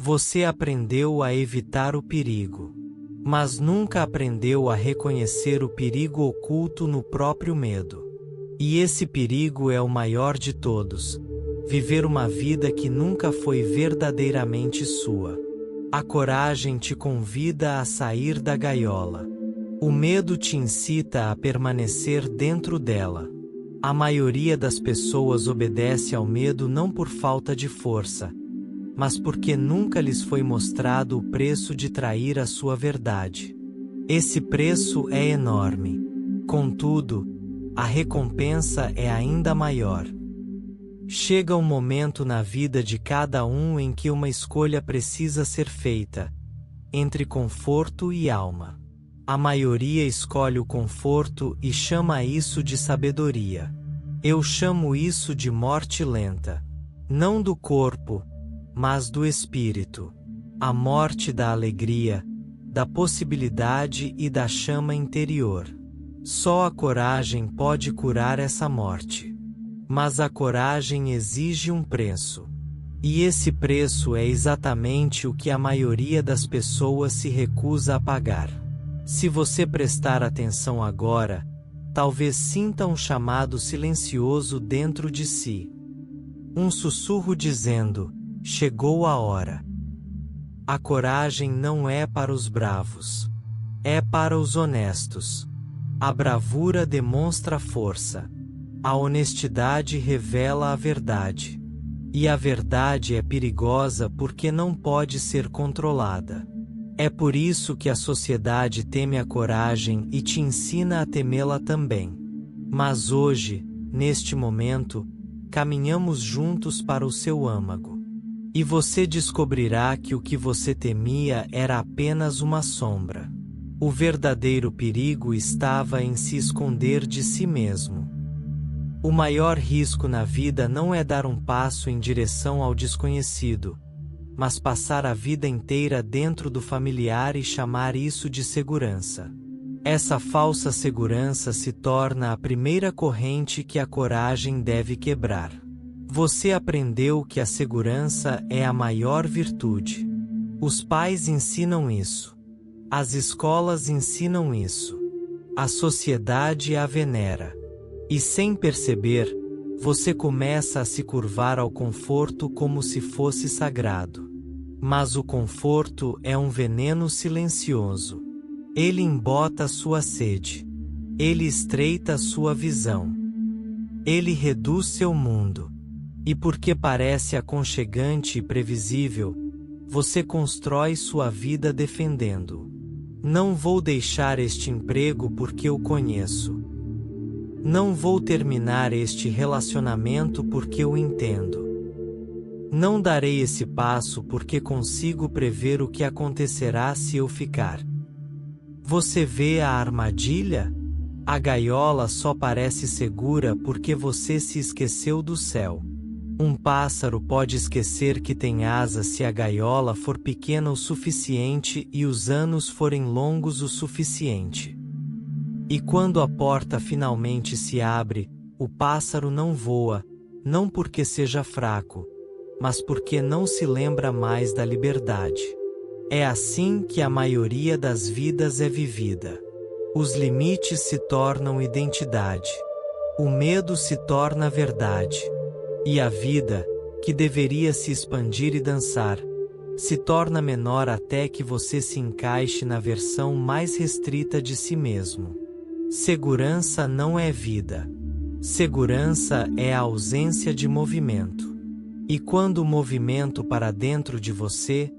Você aprendeu a evitar o perigo, mas nunca aprendeu a reconhecer o perigo oculto no próprio medo. E esse perigo é o maior de todos: viver uma vida que nunca foi verdadeiramente sua. A coragem te convida a sair da gaiola. O medo te incita a permanecer dentro dela. A maioria das pessoas obedece ao medo não por falta de força, mas porque nunca lhes foi mostrado o preço de trair a sua verdade. Esse preço é enorme. Contudo, a recompensa é ainda maior. Chega um momento na vida de cada um em que uma escolha precisa ser feita, entre conforto e alma. A maioria escolhe o conforto e chama isso de sabedoria. Eu chamo isso de morte lenta. Não do corpo, mas do espírito. A morte da alegria, da possibilidade e da chama interior. Só a coragem pode curar essa morte. Mas a coragem exige um preço. E esse preço é exatamente o que a maioria das pessoas se recusa a pagar. Se você prestar atenção agora, talvez sinta um chamado silencioso dentro de si. Um sussurro dizendo: chegou a hora. A coragem não é para os bravos. É para os honestos. A bravura demonstra força. A honestidade revela a verdade. E a verdade é perigosa porque não pode ser controlada. É por isso que a sociedade teme a coragem e te ensina a temê-la também. Mas hoje, neste momento, caminhamos juntos para o seu âmago. E você descobrirá que o que você temia era apenas uma sombra. O verdadeiro perigo estava em se esconder de si mesmo. O maior risco na vida não é dar um passo em direção ao desconhecido, mas passar a vida inteira dentro do familiar e chamar isso de segurança. Essa falsa segurança se torna a primeira corrente que a coragem deve quebrar. Você aprendeu que a segurança é a maior virtude. Os pais ensinam isso. As escolas ensinam isso. A sociedade a venera. E sem perceber, você começa a se curvar ao conforto como se fosse sagrado. Mas o conforto é um veneno silencioso. Ele embota sua sede. Ele estreita sua visão. Ele reduz seu mundo. E porque parece aconchegante e previsível, você constrói sua vida defendendo-o. Não vou deixar este emprego porque o conheço. Não vou terminar este relacionamento porque o entendo. Não darei esse passo porque consigo prever o que acontecerá se eu ficar. Você vê a armadilha? A gaiola só parece segura porque você se esqueceu do céu. Um pássaro pode esquecer que tem asas se a gaiola for pequena o suficiente e os anos forem longos o suficiente. E quando a porta finalmente se abre, o pássaro não voa, não porque seja fraco, mas porque não se lembra mais da liberdade. É assim que a maioria das vidas é vivida. Os limites se tornam identidade. O medo se torna verdade. E a vida, que deveria se expandir e dançar, se torna menor até que você se encaixe na versão mais restrita de si mesmo. Segurança não é vida. Segurança é a ausência de movimento. E quando o movimento para dentro de você,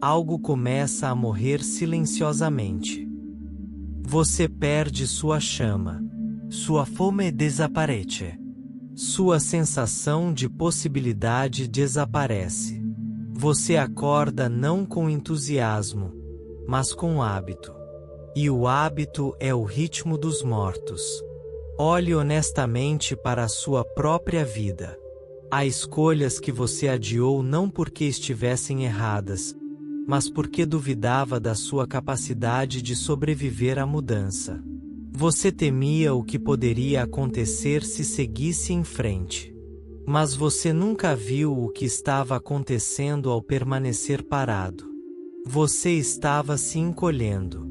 algo começa a morrer silenciosamente. Você perde sua chama. Sua fome desaparece. Sua sensação de possibilidade desaparece. Você acorda não com entusiasmo, mas com hábito. E o hábito é o ritmo dos mortos. Olhe honestamente para a sua própria vida. Há escolhas que você adiou não porque estivessem erradas, mas porque duvidava da sua capacidade de sobreviver à mudança. Você temia o que poderia acontecer se seguisse em frente. Mas você nunca viu o que estava acontecendo ao permanecer parado. Você estava se encolhendo.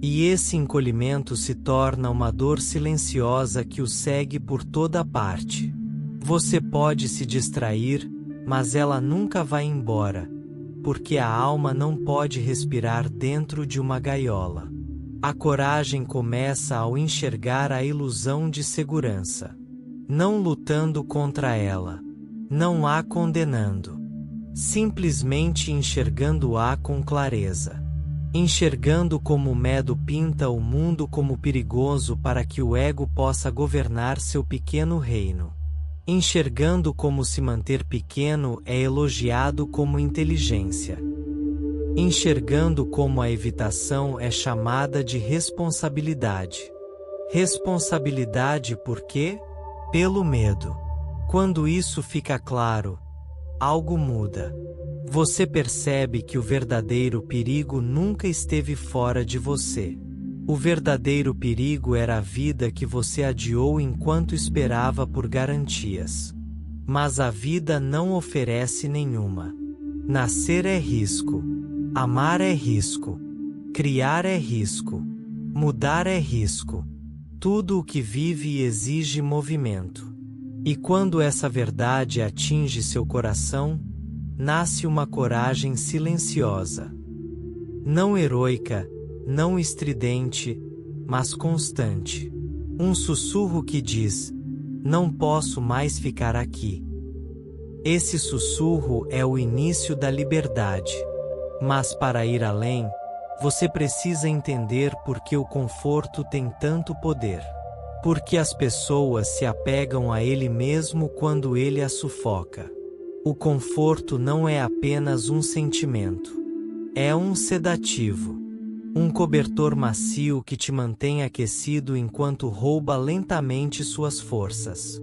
E esse encolhimento se torna uma dor silenciosa que o segue por toda parte. Você pode se distrair, mas ela nunca vai embora, porque a alma não pode respirar dentro de uma gaiola. A coragem começa ao enxergar a ilusão de segurança. Não lutando contra ela. Não a condenando. Simplesmente enxergando-a com clareza. Enxergando como o medo pinta o mundo como perigoso para que o ego possa governar seu pequeno reino. Enxergando como se manter pequeno é elogiado como inteligência. Enxergando como a evitação é chamada de responsabilidade. Responsabilidade por quê? Pelo medo. Quando isso fica claro, algo muda. Você percebe que o verdadeiro perigo nunca esteve fora de você. O verdadeiro perigo era a vida que você adiou enquanto esperava por garantias. Mas a vida não oferece nenhuma. Nascer é risco. Amar é risco. Criar é risco. Mudar é risco. Tudo o que vive exige movimento. E quando essa verdade atinge seu coração, nasce uma coragem silenciosa. Não heroica, não estridente, mas constante. Um sussurro que diz: não posso mais ficar aqui. Esse sussurro é o início da liberdade. Mas para ir além, você precisa entender por que o conforto tem tanto poder. Porque as pessoas se apegam a ele mesmo quando ele as sufoca. O conforto não é apenas um sentimento. É um sedativo. Um cobertor macio que te mantém aquecido enquanto rouba lentamente suas forças.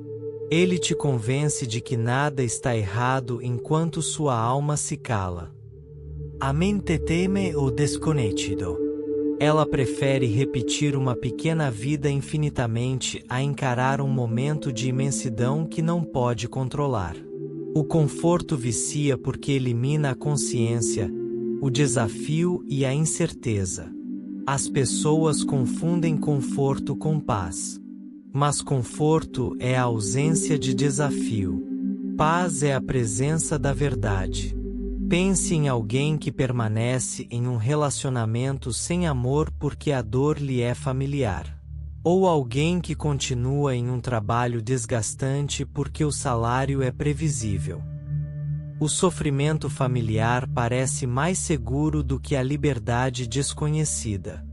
Ele te convence de que nada está errado enquanto sua alma se cala. A mente teme o desconhecido. Ela prefere repetir uma pequena vida infinitamente a encarar um momento de imensidão que não pode controlar. O conforto vicia porque elimina a consciência, o desafio e a incerteza. As pessoas confundem conforto com paz. Mas conforto é a ausência de desafio. Paz é a presença da verdade. Pense em alguém que permanece em um relacionamento sem amor porque a dor lhe é familiar. Ou alguém que continua em um trabalho desgastante porque o salário é previsível. O sofrimento familiar parece mais seguro do que a liberdade desconhecida.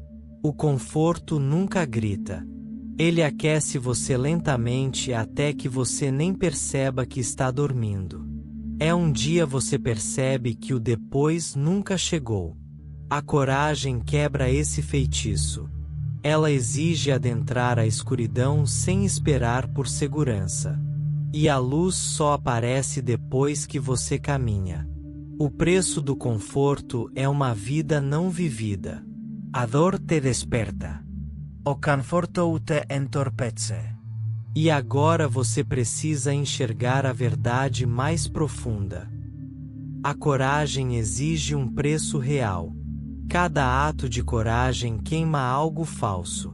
O conforto nunca grita. Ele aquece você lentamente até que você nem perceba que está dormindo. É um dia você percebe que o depois nunca chegou. A coragem quebra esse feitiço. Ela exige adentrar a escuridão sem esperar por segurança. E a luz só aparece depois que você caminha. O preço do conforto é uma vida não vivida. A dor te desperta. O conforto te entorpece. E agora você precisa enxergar a verdade mais profunda. A coragem exige um preço real. Cada ato de coragem queima algo falso.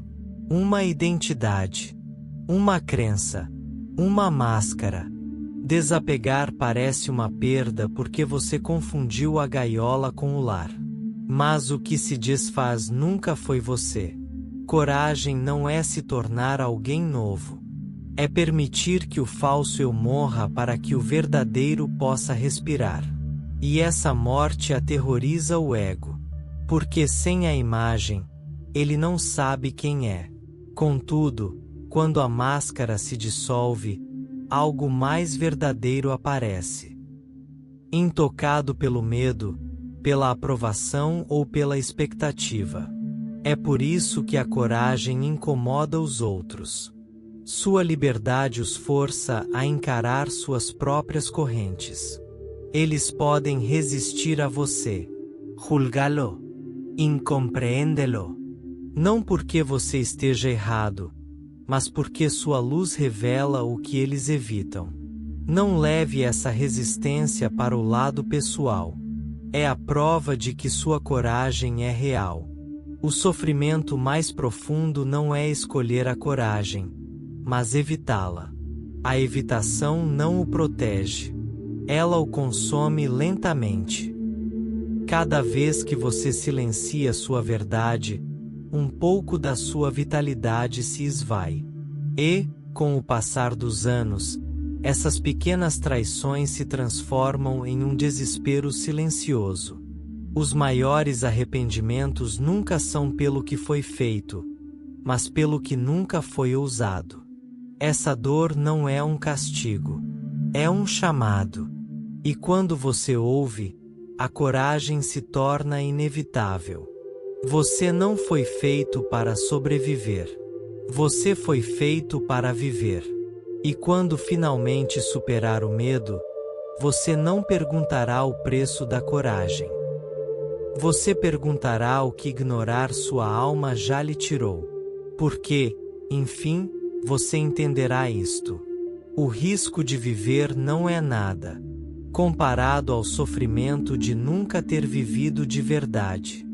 Uma identidade. Uma crença. Uma máscara. Desapegar parece uma perda porque você confundiu a gaiola com o lar. Mas o que se desfaz nunca foi você. Coragem não é se tornar alguém novo. É permitir que o falso eu morra para que o verdadeiro possa respirar. E essa morte aterroriza o ego. Porque sem a imagem, ele não sabe quem é. Contudo, quando a máscara se dissolve, algo mais verdadeiro aparece. Intocado pelo medo, pela aprovação ou pela expectativa. É por isso que a coragem incomoda os outros. Sua liberdade os força a encarar suas próprias correntes. Eles podem resistir a você. Julgá-lo. Incompreende-lo. Não porque você esteja errado, mas porque sua luz revela o que eles evitam. Não leve essa resistência para o lado pessoal. É a prova de que sua coragem é real. O sofrimento mais profundo não é escolher a coragem, mas evitá-la. A evitação não o protege. Ela o consome lentamente. Cada vez que você silencia sua verdade, um pouco da sua vitalidade se esvai. E, com o passar dos anos, essas pequenas traições se transformam em um desespero silencioso. Os maiores arrependimentos nunca são pelo que foi feito, mas pelo que nunca foi ousado. Essa dor não é um castigo, é um chamado. E quando você ouve, a coragem se torna inevitável. Você não foi feito para sobreviver. Você foi feito para viver. E quando finalmente superar o medo, você não perguntará o preço da coragem. Você perguntará o que ignorar sua alma já lhe tirou. Porque, enfim, você entenderá isto. O risco de viver não é nada comparado ao sofrimento de nunca ter vivido de verdade.